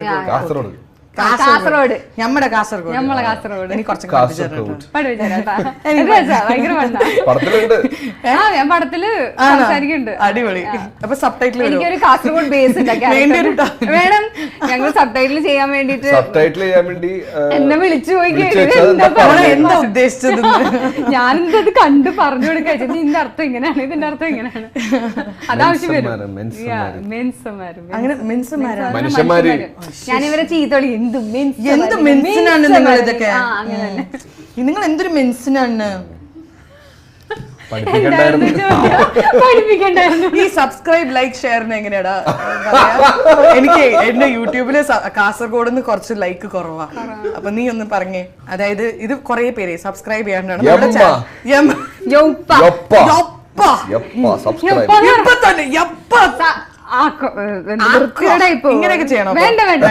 കാസർഗോഡ് കാസർഗോഡ് ഞമ്മടെ കാസർഗോഡ് നമ്മളെ കാസർഗോഡ് എനിക്ക് കുറച്ച് ഞാൻ പടത്തില് സംസാരിക്കുന്നുണ്ട്. അടിപൊളി. അപ്പൊ സബ് ടൈറ്റിൽ എനിക്കൊരു കാസർഗോഡ് ബേസ് വേണം. ഞങ്ങൾ സബ് ടൈറ്റിൽ ചെയ്യാൻ വേണ്ടിട്ട് എന്നെ വിളിച്ചു പോയി എന്താ ഉദ്ദേശിച്ചത്? ഞാനെന്തത് കണ്ട് പറഞ്ഞു കൊടുക്കാ ഇതിന്റെ അർത്ഥം ഇങ്ങനെയാണ്, ഇതിന്റെ അർത്ഥം ഇങ്ങനെയാണ്. അതാവശ്യം വരും. അങ്ങനെ മെൻസുമാരാ ഞാനിവരെ ചീത്തോളി എന്ത് എന്ത് മെൻസിനാണ് നിങ്ങൾ ഇതൊക്കെ? നിങ്ങൾ എന്തൊരു മെൻസിനാണ്? ഈ സബ്സ്ക്രൈബ് ലൈക്ക് ഷെയറിന് എങ്ങനെയാടാ? എനിക്ക് എന്റെ യൂട്യൂബില് കാസർഗോഡ് നിന്ന് കുറച്ച് ലൈക്ക് കുറവാ. അപ്പൊ നീ ഒന്ന് പറഞ്ഞേ. അതായത് ഇത് കുറെ പേര് സബ്സ്ക്രൈബ് ചെയ്യാണ്ടാണ്. ഇങ്ങനെയൊക്കെ ചെയ്യണം. വേണ്ട വേണ്ട